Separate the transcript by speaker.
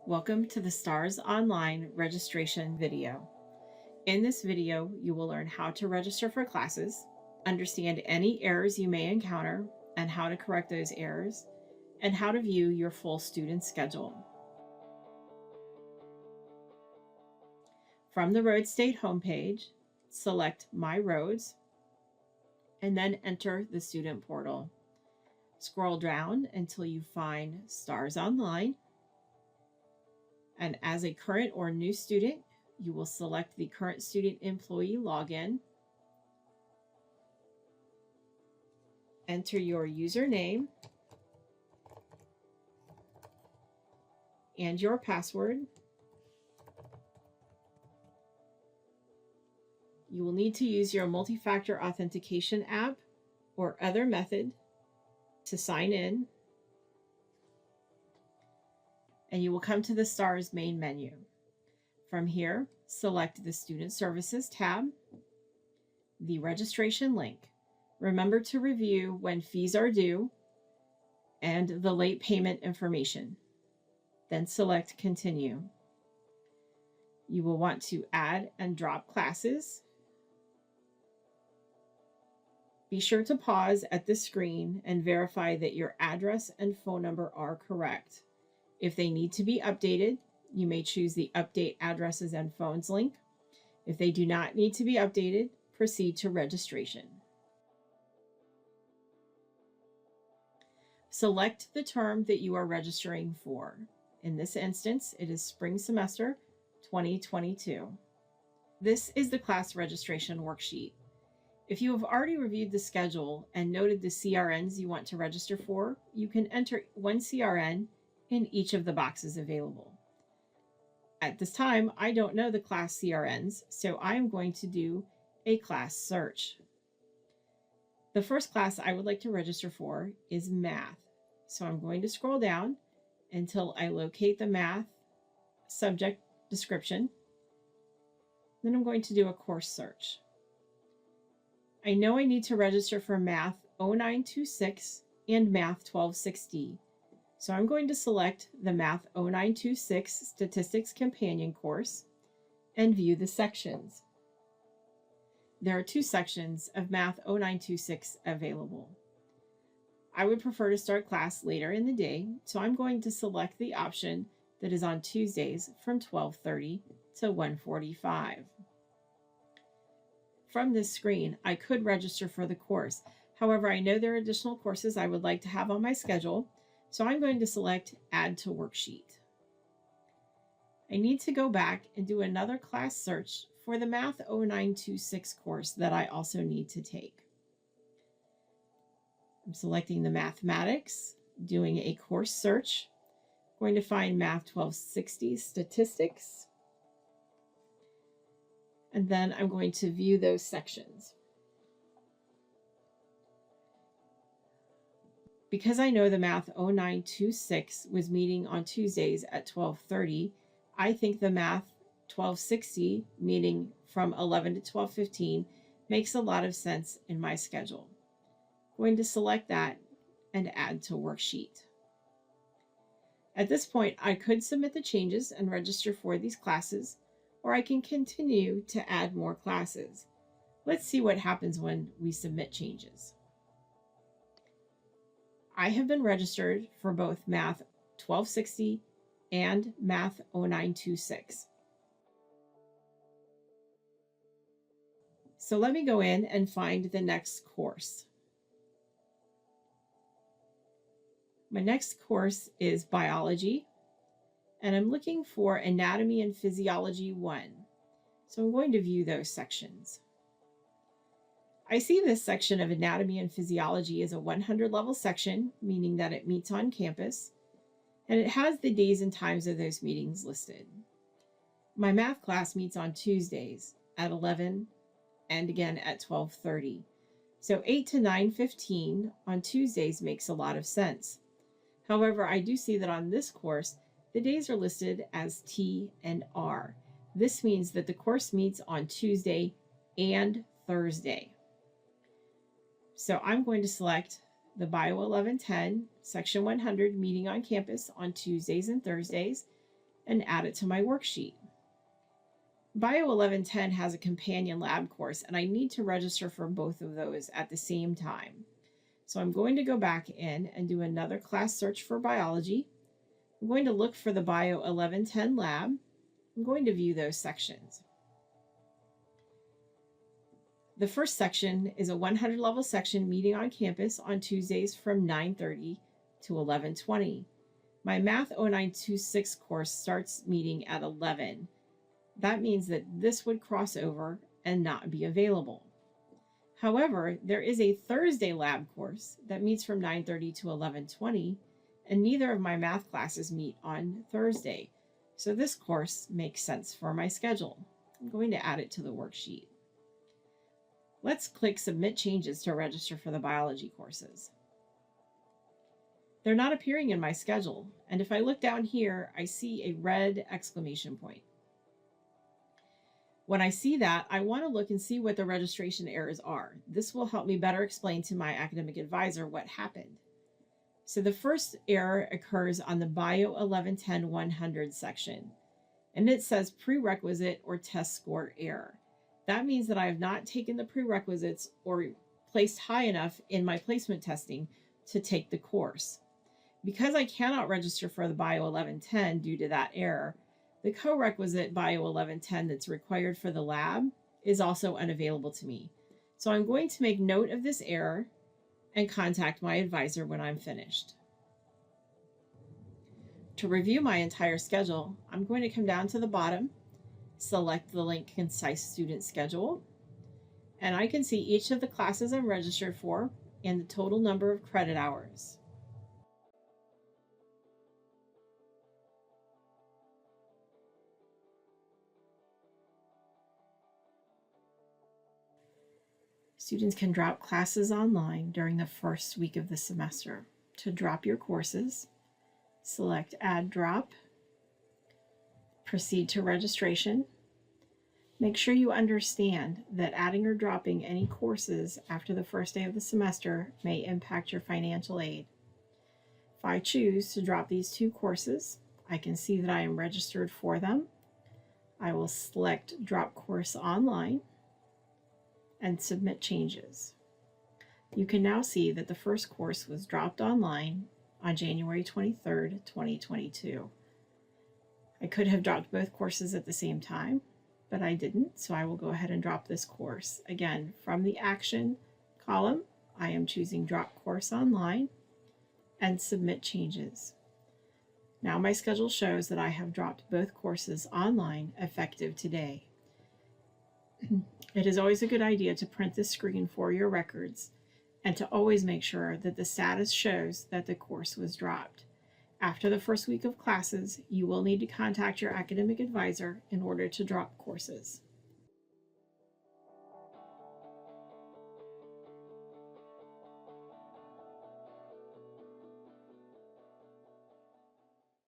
Speaker 1: Welcome to the STARS Online registration video. In this video, you will learn how to register for classes, understand any errors you may encounter and how to correct those errors, and how to view your full student schedule. From the Rhodes State homepage, select My Rhodes, and then enter the student portal. Scroll down until you find STARS Online. And as a current or new student, you will select the current student employee login. Enter your username and your password. You will need to use your multi-factor authentication app or other method to sign in. And you will come to the STARS main menu. From here, select the Student Services tab, the registration link. Remember to review when fees are due and the late payment information. Then select Continue. You will want to add and drop classes. Be sure to pause at the screen and verify that your address and phone number are correct. If they need to be updated, you may choose the Update Addresses and Phones link. If they do not need to be updated, proceed to registration. Select the term that you are registering for. In this instance, it is spring semester 2022. This is the class registration worksheet. If you have already reviewed the schedule and noted the CRNs you want to register for, you can enter one CRN in each of the boxes available. At this time, I don't know the class CRNs, so I'm going to do a class search. The first class I would like to register for is math. So I'm going to scroll down until I locate the math subject description. Then I'm going to do a course search. I know I need to register for Math 0926 and Math 1260. So I'm going to select the Math 0926 Statistics Companion course and view the sections. There are two sections of Math 0926 available. I would prefer to start class later in the day, so I'm going to select the option that is on Tuesdays from 12:30 to 1:45. From this screen, I could register for the course. However, I know there are additional courses I would like to have on my schedule, so I'm going to select Add to Worksheet. I need to go back and do another class search for the Math 0926 course that I also need to take. I'm selecting the Mathematics, doing a course search, going to find Math 1260 Statistics, and then I'm going to view those sections. Because I know the Math 0926 was meeting on Tuesdays at 12:30, I think the Math 1260 meeting from 11 to 12:15 makes a lot of sense in my schedule. I'm going to select that and add to worksheet. At this point, I could submit the changes and register for these classes, or I can continue to add more classes. Let's see what happens when we submit changes. I have been registered for both Math 1260 and Math 0926. So let me go in and find the next course. My next course is Biology, and I'm looking for Anatomy and Physiology 1. So I'm going to view those sections. I see this section of Anatomy and Physiology as a 100 level section, meaning that it meets on campus, and it has the days and times of those meetings listed. My math class meets on Tuesdays at 11 and again at 12:30. So 8 to 9:15 on Tuesdays makes a lot of sense. However, I do see that on this course, the days are listed as T and R. This means that the course meets on Tuesday and Thursday. So I'm going to select the Bio 1110 Section 100 meeting on campus on Tuesdays and Thursdays, and add it to my worksheet. Bio 1110 has a companion lab course, and I need to register for both of those at the same time. So I'm going to go back in and do another class search for biology. I'm going to look for the Bio 1110 lab. I'm going to view those sections. The first section is a 100 level section meeting on campus on Tuesdays from 9:30 to 11:20. My Math 0926 course starts meeting at 11. That means that this would cross over and not be available. However, there is a Thursday lab course that meets from 9:30 to 11:20, and neither of my math classes meet on Thursday. So this course makes sense for my schedule. I'm going to add it to the worksheet. Let's click Submit Changes to register for the biology courses. They're not appearing in my schedule, and if I look down here, I see a red exclamation point. When I see that, I want to look and see what the registration errors are. This will help me better explain to my academic advisor what happened. So the first error occurs on the Bio 1110 100 section, and it says prerequisite or test score error. That means that I have not taken the prerequisites or placed high enough in my placement testing to take the course. Because I cannot register for the Bio 1110 due to that error, the co-requisite Bio 1110 that's required for the lab is also unavailable to me. So I'm going to make note of this error and contact my advisor when I'm finished. To review my entire schedule, I'm going to come down to the bottom, select the link Concise Student Schedule, and I can see each of the classes I'm registered for and the total number of credit hours. Students can drop classes online during the first week of the semester. To drop your courses, select Add Drop, proceed to registration. Make sure you understand that adding or dropping any courses after the first day of the semester may impact your financial aid. If I choose to drop these two courses, I can see that I am registered for them. I will select Drop Course Online and Submit Changes. You can now see that the first course was dropped online on January 23rd, 2022. I could have dropped both courses at the same time, but I didn't, so I will go ahead and drop this course. Again, from the Action column, I am choosing Drop Course Online and Submit Changes. Now my schedule shows that I have dropped both courses online effective today. It is always a good idea to print this screen for your records and to always make sure that the status shows that the course was dropped. After the first week of classes, you will need to contact your academic advisor in order to drop courses.